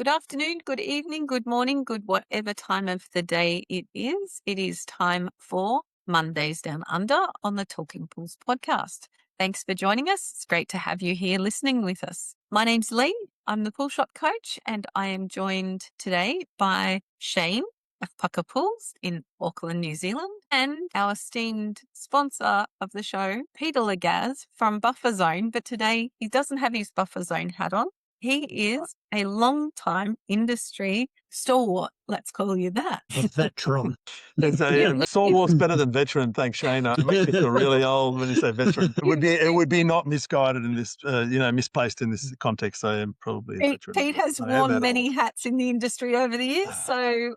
Good afternoon, good evening, good morning, good whatever time of the day it is. It is time for Mondays Down Under on the Talking Pools podcast. Thanks for joining us. It's great to have you here listening with us. My name's Lee. I'm the pool shop coach, and I am joined today by Shane of Pukka Pools in Auckland, New Zealand, and our esteemed sponsor of the show, Peter Legaz from Buffer Zone. But today he doesn't have his Buffer Zone hat on. He is a long-time industry stalwart. Let's call you that. A veteran. Stalwart's better than veteran. Thanks, Shane. It makes me feel really old when you say veteran. It would be not misguided in this, misplaced in this context. I am probably a veteran. Pete has worn many hats in the industry over the years. So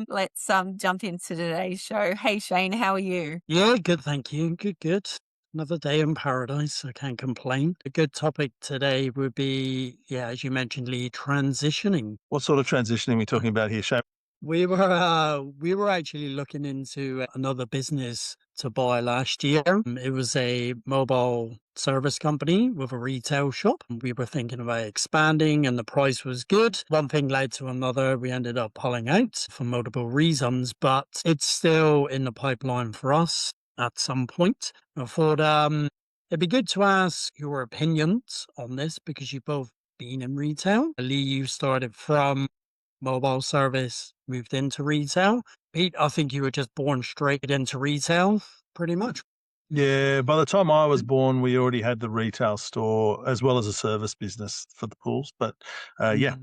let's jump into today's show. Hey, Shane, how are you? Yeah, good. Thank you. Good. Another day in paradise. I can't complain. A good topic today would be, as you mentioned, Lee, transitioning. What sort of transitioning are we talking about here, Shane? We were actually looking into another business to buy last year. It was a mobile service company with a retail shop. We were thinking about expanding and the price was good. One thing led to another. We ended up pulling out for multiple reasons, but it's still in the pipeline for us at some point. I thought it'd be good to ask your opinions on this because you've both been in retail. Lee, you started from mobile service, moved into retail. Pete, I think you were just born straight into retail, pretty much. Yeah, by the time I was born, we already had the retail store as well as a service business for the pools. But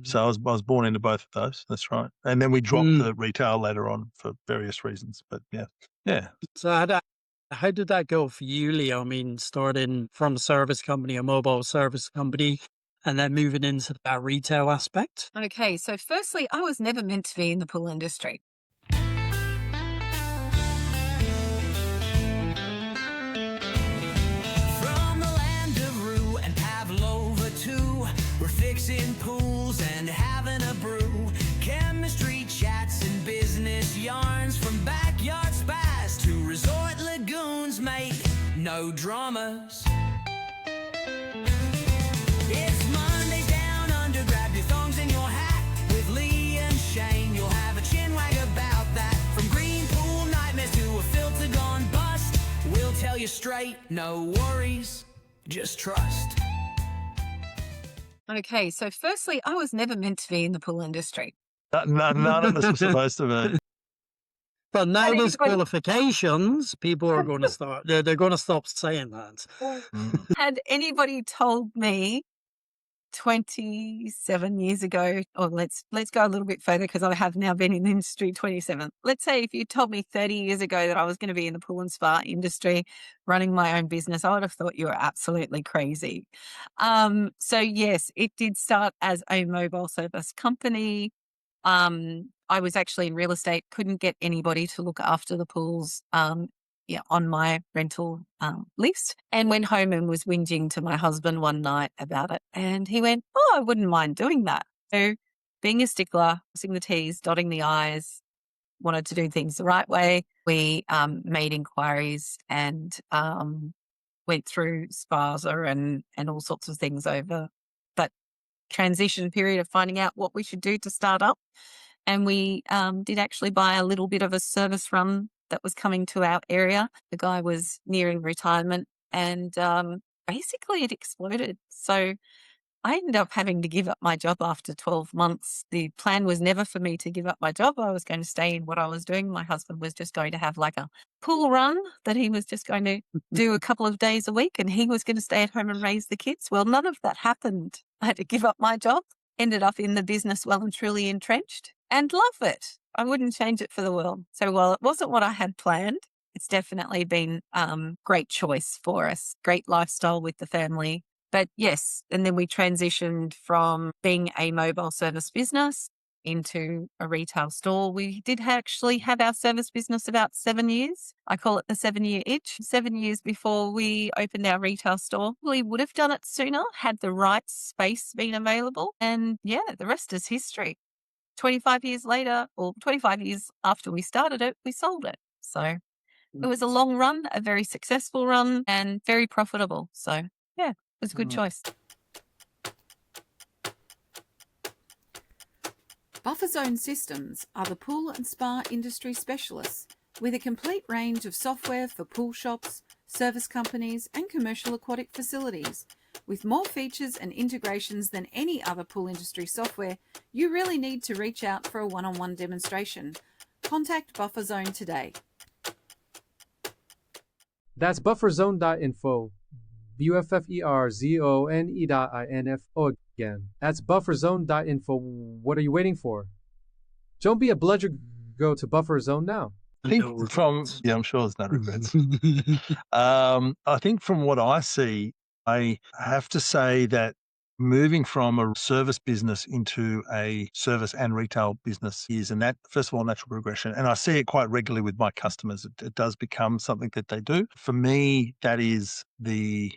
so I was born into both of those. That's right. And then we dropped the retail later on for various reasons. But yeah. So how did that go for you, Lee? I mean, starting from a service company, a mobile service company, and then moving into that retail aspect? Okay, so firstly, I was never meant to be in the pool industry. From the land of Rue and Pavlova too, we're fixing pools and having a brew. Chemistry chats and business yarns, from backyard spas to resort lagoons, mate. No dramas. It's Mondays Down Under. Grab your thongs and your hat with Lee and Shane. You'll have a chin wag about that. From green pool nightmares to a filter gone bust, we'll tell you straight, no worries, just trust. Okay, so firstly, I was never meant to be in the pool industry. None of us were supposed to be. But now there's qualifications, people are going to start, they're going to stop saying that. Had anybody told me 27 years ago, or let's go a little bit further because I have now been in the industry 27. Let's say if you told me 30 years ago that I was going to be in the pool and spa industry running my own business, I would have thought you were absolutely crazy. So yes, it did start as a mobile service company. I was actually in real estate, couldn't get anybody to look after the pools on my rental list, and went home and was whinging to my husband one night about it. And he went, I wouldn't mind doing that. So being a stickler, crossing the T's, dotting the I's, wanted to do things the right way. We made inquiries and went through SPASA and all sorts of things over that transition period of finding out what we should do to start up. And we did actually buy a little bit of a service run that was coming to our area. The guy was nearing retirement and basically it exploded. So I ended up having to give up my job after 12 months. The plan was never for me to give up my job. I was going to stay in what I was doing. My husband was just going to have like a pool run that he was just going to do a couple of days a week, and he was going to stay at home and raise the kids. Well, none of that happened. I had to give up my job, ended up in the business well and truly entrenched, and love it. I wouldn't change it for the world. So while it wasn't what I had planned, it's definitely been great choice for us, great lifestyle with the family. But yes, and then we transitioned from being a mobile service business into a retail store. We did actually have our service business about 7 years. I call it the 7-year itch. 7 years before we opened our retail store. We would have done it sooner had the right space been available. And the rest is history. 25 years later, or 25 years after we started it, we sold it. So it was a long run, a very successful run, and very profitable. So it was a good choice. Buffer Zone Systems are the pool and spa industry specialists with a complete range of software for pool shops, service companies and commercial aquatic facilities. With more features and integrations than any other pool industry software, you really need to reach out for a one-on-one demonstration. Contact Buffer Zone today. That's bufferzone.info. BUFFERZONE.info again. That's bufferzone.info. What are you waiting for? Don't be a bludger. Go to Buffer Zone now. I think I'm sure there's no regrets. I think from what I see, I have to say that moving from a service business into a service and retail business is, and that, first of all, natural progression. And I see it quite regularly with my customers. It does become something that they do. For me, that is the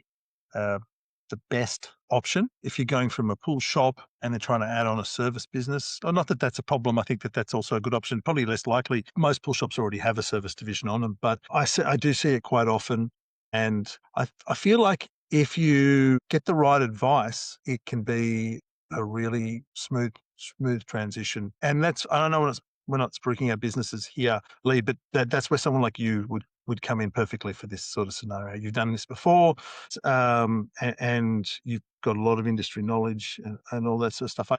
best option. If you're going from a pool shop and then trying to add on a service business, or not that that's a problem, I think that that's also a good option. Probably less likely. Most pool shops already have a service division on them, but I do see it quite often. And I feel like if you get the right advice, it can be a really smooth transition. And that's, I don't know, we're not speaking our businesses here, Lee, but that's where someone like you would come in perfectly for this sort of scenario. You've done this before, and you've got a lot of industry knowledge and all that sort of stuff.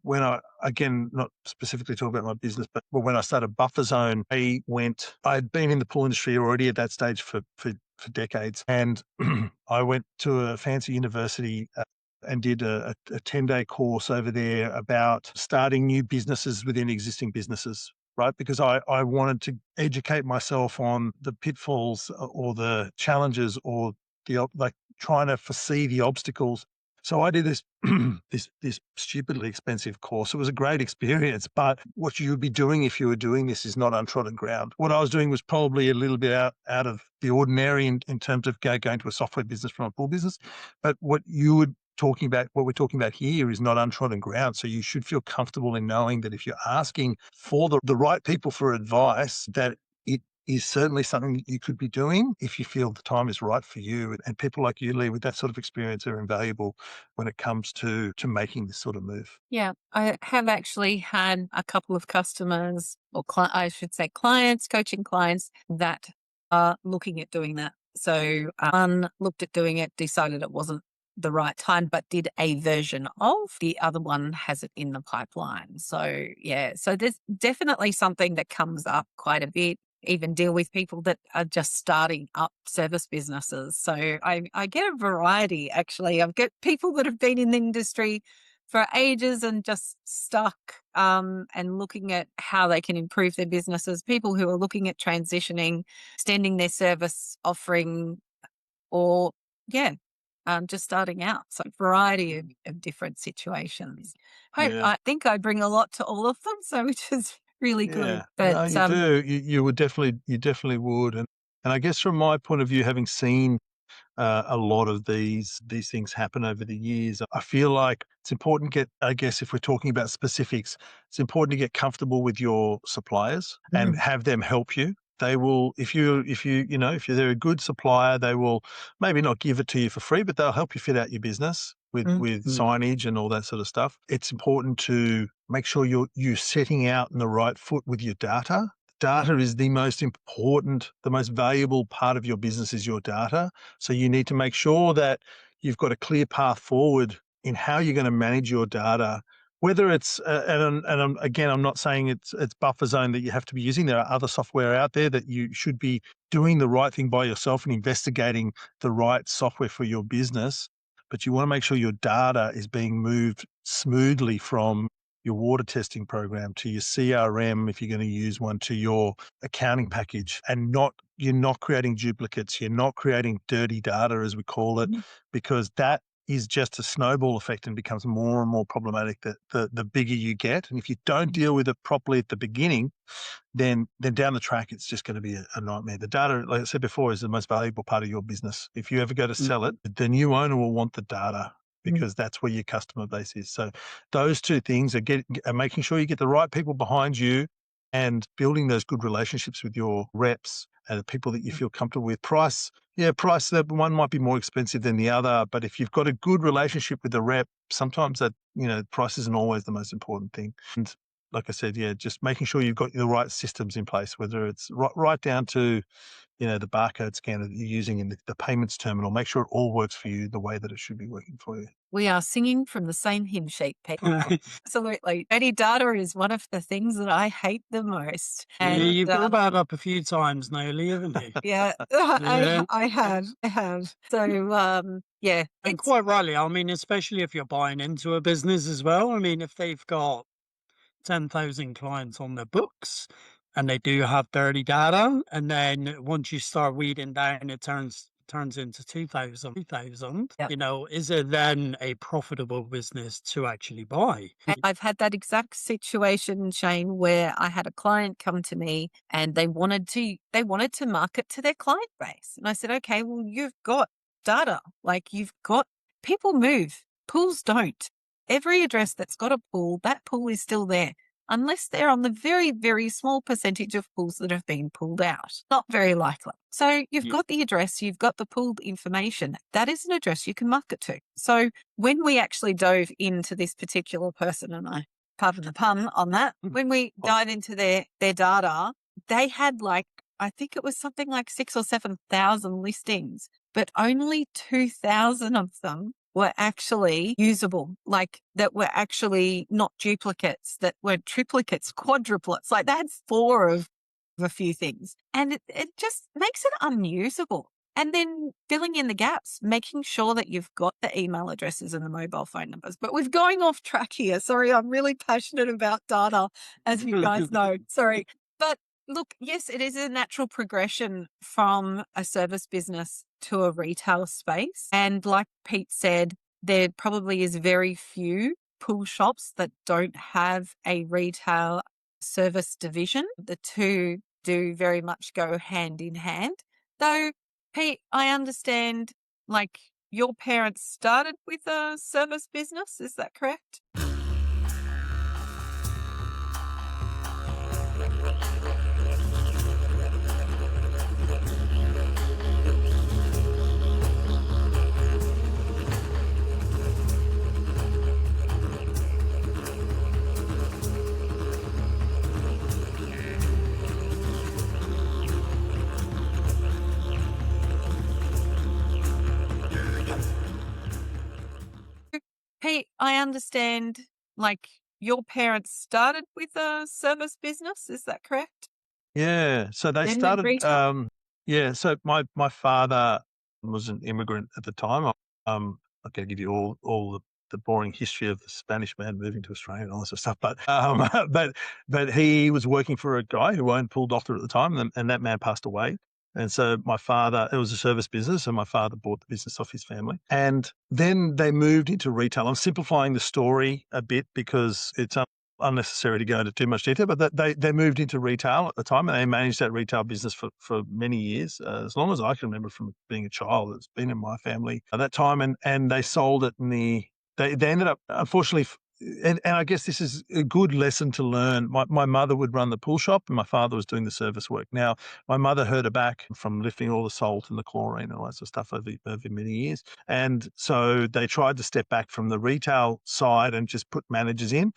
When I, again, not specifically talk about my business, but when I started Buffer Zone, I'd been in the pool industry already at that stage for decades. And I went to a fancy university and did a 10-day course over there about starting new businesses within existing businesses, right? Because I wanted to educate myself on the pitfalls or the challenges or like trying to foresee the obstacles. So I did this this stupidly expensive course. It was a great experience, but what you would be doing if you were doing this is not untrodden ground. What I was doing was probably a little bit out of the ordinary in terms of going to a software business from a pool business. But what we're talking about here is not untrodden ground. So you should feel comfortable in knowing that if you're asking for the right people for advice, that it is certainly something that you could be doing if you feel the time is right for you. And people like you, Lee, with that sort of experience are invaluable when it comes to making this sort of move. Yeah, I have actually had a couple of customers, or I should say clients, coaching clients that are looking at doing that. So one looked at doing it, decided it wasn't the right time, but did a version of. The other one has it in the pipeline. So yeah, so there's definitely something that comes up quite a bit. Even deal with people that are just starting up service businesses. So I get a variety, actually. I've got people that have been in the industry for ages and just stuck and looking at how they can improve their businesses, people who are looking at transitioning, extending their service offering, or just starting out. So variety of different situations. I think I bring a lot to all of them, so which is really good. But no, you do. You would definitely would. And I guess from my point of view, having seen a lot of these things happen over the years, I feel like it's important to get, I guess if we're talking about specifics, it's important to get comfortable with your suppliers and have them help you. They will, if they're a good supplier, they will maybe not give it to you for free, but they'll help you fit out your business with signage and all that sort of stuff. It's important to make sure you're setting out in the right foot with your data. Data is the most important, the most valuable part of your business is your data. So you need to make sure that you've got a clear path forward in how you're going to manage your data. Whether it's, I'm not saying it's Buffer Zone that you have to be using. There are other software out there that you should be doing the right thing by yourself and investigating the right software for your business. But you want to make sure your data is being moved smoothly from your water testing program to your CRM, if you're going to use one, to your accounting package, and you're not creating duplicates. You're not creating dirty data, as we call it, because that is just a snowball effect and becomes more and more problematic the bigger you get. And if you don't deal with it properly at the beginning, then down the track, it's just going to be a nightmare. The data, like I said before, is the most valuable part of your business. If you ever go to sell it, the new owner will want the data because that's where your customer base is. So those two things are making sure you get the right people behind you and building those good relationships with your reps and the people that you feel comfortable with. Price, that one might be more expensive than the other, but if you've got a good relationship with the rep, sometimes that, price isn't always the most important thing. And like I said, just making sure you've got the right systems in place, whether it's right down to, the barcode scanner that you're using in the payments terminal. Make sure it all works for you the way that it should be working for you. We are singing from the same hymn sheet, Pete. Absolutely. Dirty data is one of the things that I hate the most. And you've brought that up a few times now, Lee, haven't you? Yeah, Yeah. I have. So, yeah. And quite rightly, I mean, especially if you're buying into a business as well. I mean, if they've got 10,000 clients on their books and they do have dirty data, and then once you start weeding down, it turns into 2,000. Yep. Is it then a profitable business to actually buy? And I've had that exact situation, Shane, where I had a client come to me and they wanted to market to their client base. And I said, okay, well, you've got data, like people move, pools don't. Every address that's got a pool, that pool is still there, unless they're on the very, very small percentage of pools that have been pulled out. Not very likely. So you've got the address, you've got the pooled information. That is an address you can market to. So when we actually dove into this particular person, and I pardon the pun on that, when we dive into their data, they had I think it was something like 6,000 or 7,000 listings, but only 2,000 of them were actually usable, that were actually not duplicates, that were triplicates, quadruplets. They had 4 of a few things. And it just makes it unusable. And then filling in the gaps, making sure that you've got the email addresses and the mobile phone numbers. But we're going off track here. Sorry, I'm really passionate about data, as you guys know. Sorry. But look, yes, it is a natural progression from a service business to a retail space. And like Pete said, there probably is very few pool shops that don't have a retail service division. The two do very much go hand in hand. Though, Pete, I understand, your parents started with a service business. Is that correct? Pete, I understand, your parents started with a service business. Is that correct? Yeah. So they Then started. retail? So my father was an immigrant at the time. I'm not going to give you all the boring history of the Spanish man moving to Australia and all this sort of stuff. But he was working for a guy who owned Pool Doctor at the time, and that man passed away. And so my father, it was a service business, and my father bought the business off his family. And then they moved into retail. I'm simplifying the story a bit because it's unnecessary to go into too much detail, but they moved into retail at the time, and they managed that retail business for many years, as long as I can remember from being a child. It's been in my family at that time, and they sold it they ended up, unfortunately, and I guess this is a good lesson to learn. My mother would run the pool shop and my father was doing the service work. Now, my mother hurt her back from lifting all the salt and the chlorine and all that sort of stuff over many years. And so they tried to step back from the retail side and just put managers in.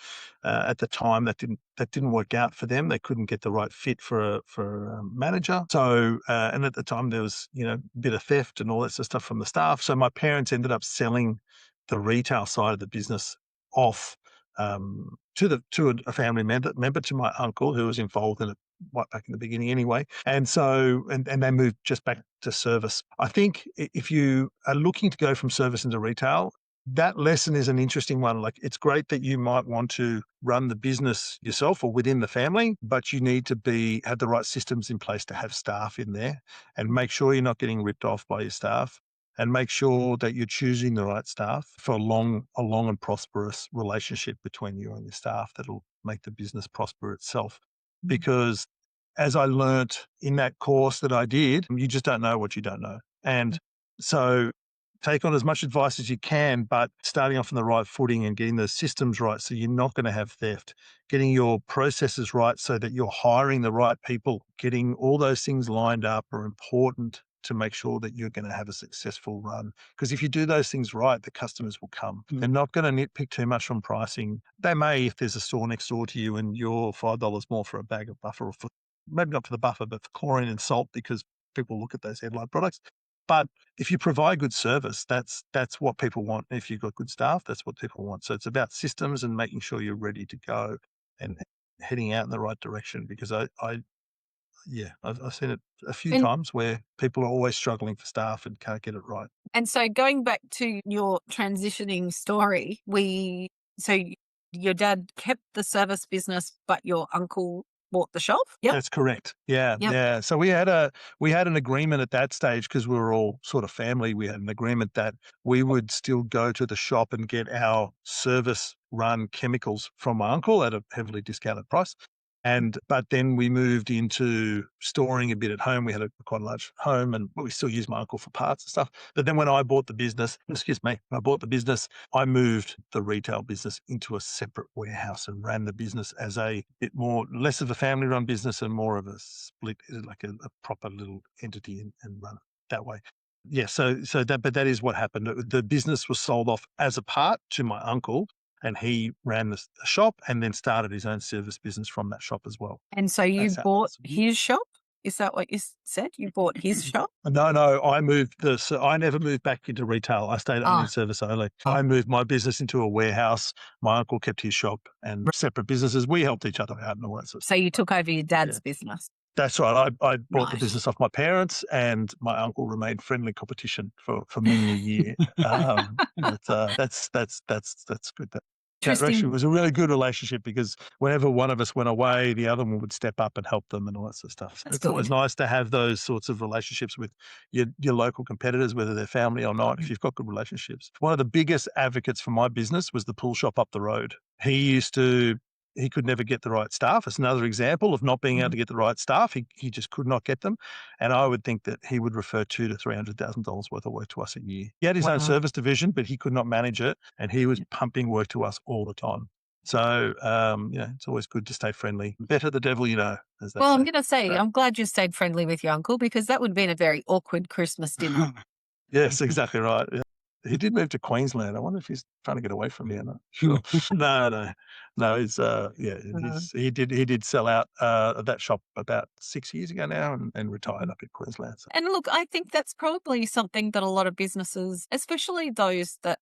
At the time, that didn't work out for them. They couldn't get the right fit for a manager. So, and at the time there was, a bit of theft and all that sort of stuff from the staff. So my parents ended up selling the retail side of the business off to a family member, to my uncle, who was involved in it right back in the beginning anyway. And so, and they moved just back to service. I think if you are looking to go from service into retail, that lesson is an interesting one. It's great that you might want to run the business yourself or within the family, but you need to have the right systems in place to have staff in there and make sure you're not getting ripped off by your staff. And make sure that you're choosing the right staff for a long and prosperous relationship between you and your staff that'll make the business prosper itself. Because as I learnt in that course that I did, you just don't know what you don't know. And so take on as much advice as you can, but starting off on the right footing and getting those systems right so you're not going to have theft, getting your processes right so that you're hiring the right people, getting all those things lined up are important to make sure that you're going to have a successful run. Because if you do those things right, the customers will come. They're not going to nitpick too much on pricing. They may if there's a store next door to you and you're $5 more for a bag of buffer, or for, maybe not for the buffer, but for chlorine and salt, because people look at those headline products. But if you provide good service, that's what people want. If you've got good staff, that's what people want. So it's about systems and making sure you're ready to go and heading out in the right direction. Because I've seen it a few And- times where people are always struggling for staff and can't get it right. And so going back to your transitioning story, so your dad kept the service business, but your uncle bought the shop? Yep. That's correct. Yeah, Yep. yeah. So we had an agreement at that stage because we were all sort of family. We had an agreement that we would still go to the shop and get our service run chemicals from my uncle at a heavily discounted price. But then we moved into storing a bit at home. We had quite a large home, and we still use my uncle for parts and stuff. But then when I bought the business, I moved the retail business into a separate warehouse and ran the business as a bit more, less of a family-run business and more of a split, like a proper little entity, and run it that way. Yeah, but that is what happened. The business was sold off as a part to my uncle, and he ran the shop and then started his own service business from that shop as well. And so you That's how it bought was. his shop? Is that what you said? You bought his shop? No, I never moved back into retail. I stayed only in service only. I moved my business into a warehouse. My uncle kept his shop and separate businesses. We helped each other out and all that sort of So stuff. you took over your dad's business? That's right. I bought the Right. business off my parents, and my uncle remained friendly competition for many a year. That's good. That actually Interesting. was a really good relationship because whenever one of us went away, the other one would step up and help them and all that sort of stuff. That's It's always good. nice to have those sorts of relationships with your local competitors, whether they're family or not, if you've got good relationships. One of the biggest advocates for my business was the pool shop up the road. He could never get the right staff. It's another example of not being able to get the right staff. He just could not get them. And I would think that he would refer $200,000 to $300,000 worth of work to us a year. He had his own service division, but he could not manage it. And he was pumping work to us all the time. So, it's always good to stay friendly. Better the devil you know, as they Well, I'm say. going to say, I'm glad you stayed friendly with your uncle because that would have been a very awkward Christmas dinner. Yes, exactly right. Yeah. He did move to Queensland. I wonder if he's trying to get away from me or not. Sure. No. He did sell out that shop about 6 years ago now and retired up in Queensland. So. And look, I think that's probably something that a lot of businesses, especially those that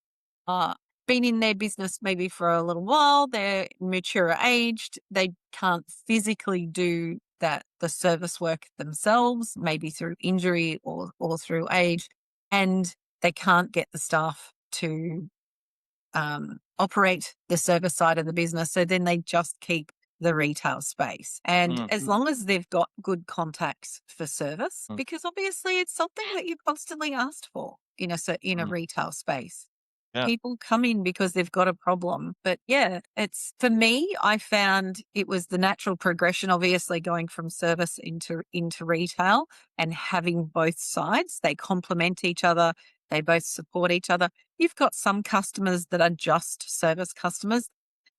are been in their business maybe for a little while, they're mature aged, they can't physically do the service work themselves, maybe through injury or through age, and they can't get the staff to operate the service side of the business. So then they just keep the retail space. And as long as they've got good contacts for service, because obviously it's something that you're constantly asked for in a retail space. Yeah. People come in because they've got a problem. But yeah, it's for me, I found it was the natural progression, obviously going from service into retail and having both sides. They complement each other. They both support each other. You've got some customers that are just service customers.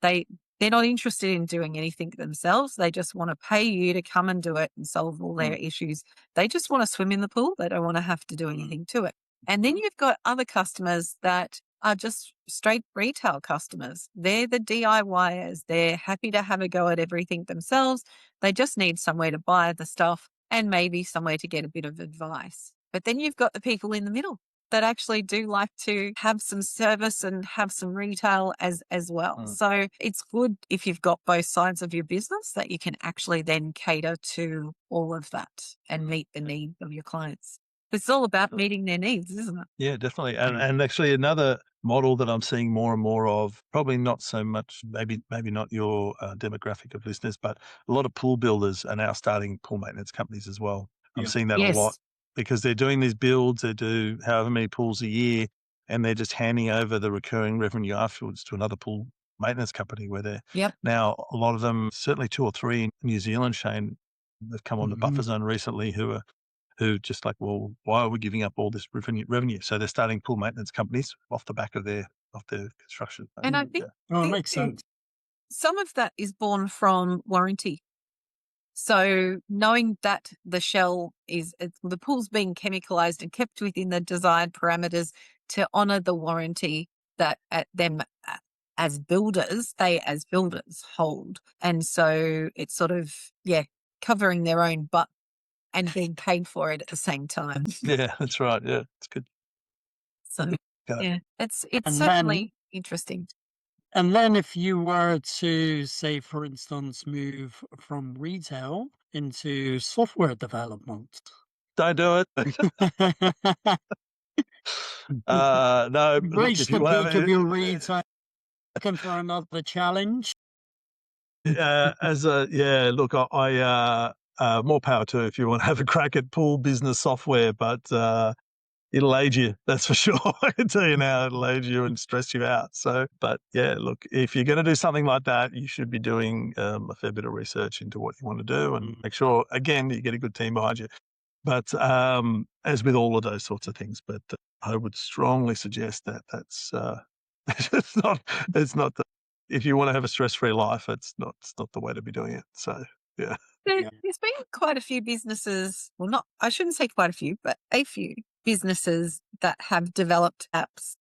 They're not interested in doing anything themselves. They just want to pay you to come and do it and solve all their issues. They just want to swim in the pool. They don't want to have to do anything to it. And then you've got other customers that are just straight retail customers. They're the DIYers. They're happy to have a go at everything themselves. They just need somewhere to buy the stuff and maybe somewhere to get a bit of advice. But then you've got the people in the middle that actually do like to have some service and have some retail as well. So it's good if you've got both sides of your business that you can actually then cater to all of that and meet the need of your clients. It's all about meeting their needs, isn't it? Yeah, definitely. And actually another model that I'm seeing more and more of, probably not so much, maybe not your demographic of listeners, but a lot of pool builders are now starting pool maintenance companies as well. I'm seeing that a lot because they're doing these builds. They do however many pools a year, and they're just handing over the recurring revenue afterwards to another pool maintenance company where they're now, a lot of them, certainly 2 or 3 in New Zealand, Shane, they've come on the buffer zone recently who who just like, well, why are we giving up all this revenue? So they're starting pool maintenance companies off the back of their construction. And I think Oh, it makes sense. some of that is born from warranty. So knowing that the shell the pool's being chemicalized and kept within the desired parameters to honor the warranty that as builders hold. And so it's sort of, covering their own butt and being paid for it at the same time. Yeah, that's right. Yeah, it's good. So Got it. yeah, it's And certainly interesting. And then if you were to, say, for instance, move from retail into software development. Don't do it. No, look, Reach if you the want peak to of your retail, looking for another challenge. look, I more power to if you want to have a crack at pool business software, but it'll age you, that's for sure. I can tell you now, it'll age you and stress you out. So, but yeah, look, if you're going to do something like that, you should be doing a fair bit of research into what you want to do and make sure, again, you get a good team behind you. But as with all of those sorts of things, but I would strongly suggest that that's it's not if you want to have a stress-free life, it's not the way to be doing it. So yeah. There's been quite a few businesses, I shouldn't say quite a few, but a few businesses that have developed apps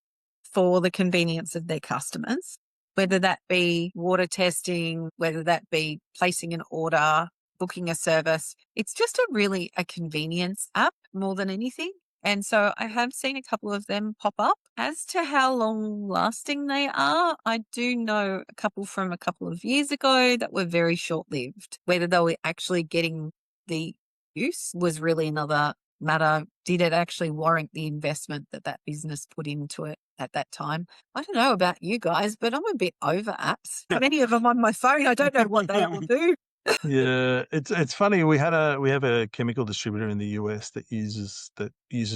for the convenience of their customers, whether that be water testing, whether that be placing an order, booking a service. It's just a convenience app more than anything. And so I have seen a couple of them pop up. As to how long lasting they are, I do know a couple from a couple of years ago that were very short lived. Whether they were actually getting the use was really another matter. Did it actually warrant the investment that business put into it at that time? I don't know about you guys, but I'm a bit over apps. Many of them on my phone, I don't know what they will do. Yeah, it's funny. We have a chemical distributor in the US that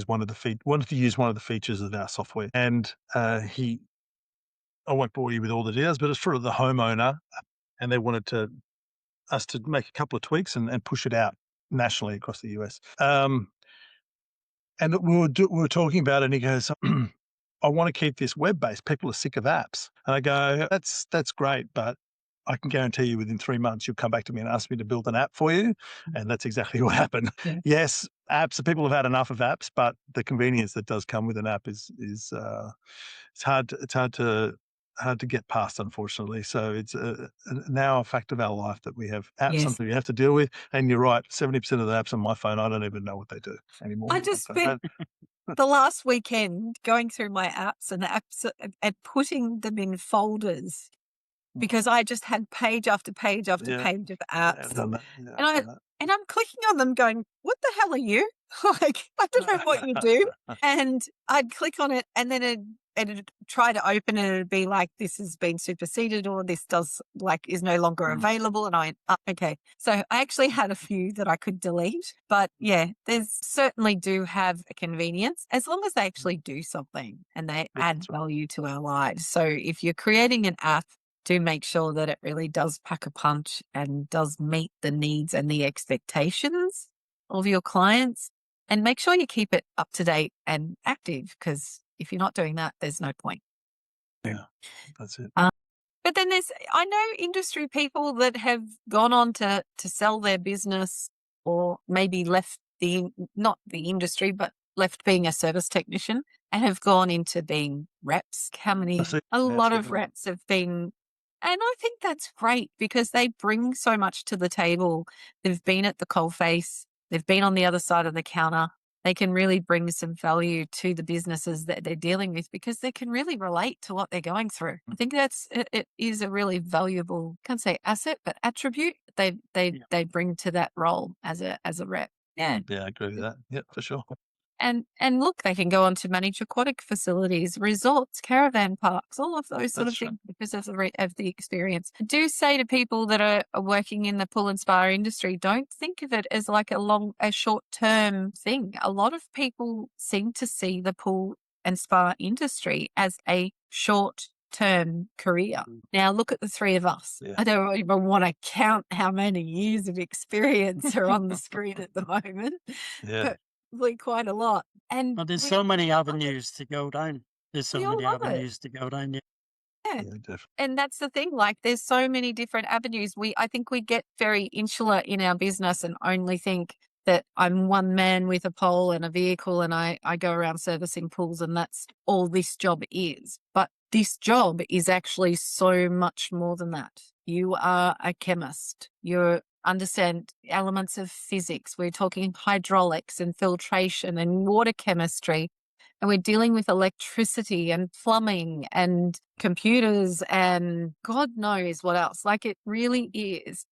wanted to use one of the features of our software, and I won't bore you with all the details, but it's for the homeowner, and they wanted us to make a couple of tweaks and push it out nationally across the US. And we were talking about it, and he goes, I want to keep this web-based. People are sick of apps. And I go, that's great, but I can guarantee you within 3 months, you'll come back to me and ask me to build an app for you. And that's exactly what happened. Yeah. Yes, people have had enough of apps, but the convenience that does come with an app is it's hard to get past, unfortunately. So it's now a fact of our life that we have apps, Yes. something we have to deal with. And you're right, 70% of the apps on my phone, I don't even know what they do anymore. I just spent the last weekend going through my apps and putting them in folders because I just had page after page after page of apps. I've done that. Yeah, And I've done and I'm clicking on them going, what the hell are you? Like, I don't know what you do. And I'd click on it and then it'd try to open and it'd be like, this has been superseded or this is no longer available. And I went, okay. So I actually had a few that I could delete. But yeah, there's certainly do have a convenience as long as they actually do something and they add value to our lives. So if you're creating an app, do make sure that it really does pack a punch and does meet the needs and the expectations of your clients. And make sure you keep it up to date and active, because if you're not doing that, there's no point. Yeah, that's it. But then I know industry people that have gone on to sell their business or maybe left not the industry, but left being a service technician and have gone into being reps. A lot of reps have been. And I think that's great because they bring so much to the table. They've been at the coalface. They've been on the other side of the counter. They can really bring some value to the businesses that they're dealing with because they can really relate to what they're going through. I think it is a really valuable, can't say asset, but attribute they bring to that role as a rep. Yeah. Yeah, I agree with that. Yeah, for sure. And look, they can go on to manage aquatic facilities, resorts, caravan parks, all of those sort of things because of the experience. I do say to people that are working in the pool and spa industry, don't think of it as like a short-term thing. A lot of people seem to see the pool and spa industry as a short-term career. Now, look at the three of us. Yeah. I don't even want to count how many years of experience are on the screen at the moment. Yeah. But probably quite a lot. And But there's we so many love it. avenues to go down. There's so We all many love it. avenues to go down. Yeah. Yeah. Yeah, definitely. And that's the thing, like there's so many different avenues. I think we get very insular in our business and only think that I'm one man with a pole and a vehicle and I go around servicing pools and that's all this job is. But this job is actually so much more than that. You are a chemist. You understand elements of physics. We're talking hydraulics and filtration and water chemistry. And we're dealing with electricity and plumbing and computers and God knows what else. Like it really is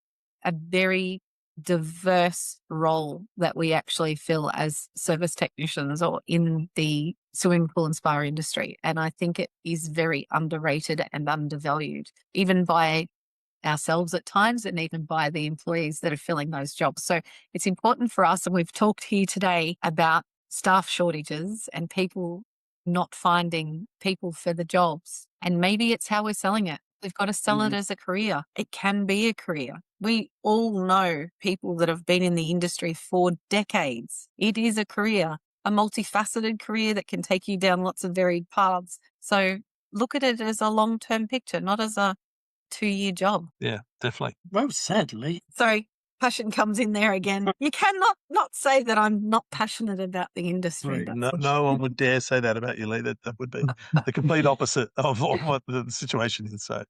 a very diverse role that we actually fill as service technicians or in the swimming pool and spa industry. And I think it is very underrated and undervalued, even by ourselves at times and even by the employees that are filling those jobs. So it's important for us. And we've talked here today about staff shortages and people not finding people for the jobs. And maybe it's how we're selling it. We've got to sell it as a career. It can be a career. We all know people that have been in the industry for decades. It is a career, a multifaceted career that can take you down lots of varied paths. So look at it as a long-term picture, not as a 2-year job. Yeah, definitely. Well said, Lee. Sorry, passion comes in there again. You cannot not say that I'm not passionate about the industry. Right. That's No, for no sure. one would dare say that about you, Lee. That would be the complete opposite of what the situation is. So,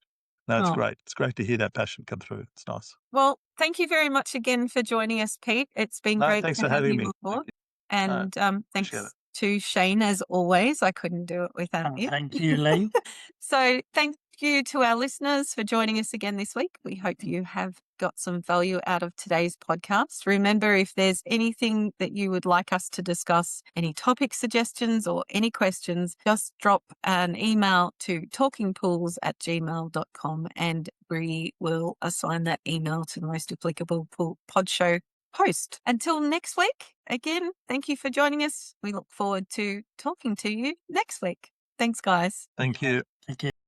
no, it's Oh. great. It's great to hear that passion come through. It's nice. Well, thank you very much again for joining us, Pete. It's been No, great thanks to for have having you me. on board. Thank you. And appreciate thanks to Shane, as always. I couldn't do it without you. Thank you, Lee. So thank you to our listeners for joining us again this week. We hope you have got some value out of today's podcast. Remember, if there's anything that you would like us to discuss, any topic suggestions or any questions, just drop an email to talkingpools@gmail.com and we will assign that email to the most applicable pod show host. Until next week, again, thank you for joining us. We look forward to talking to you next week. Thanks, guys. Thank you. Thank you.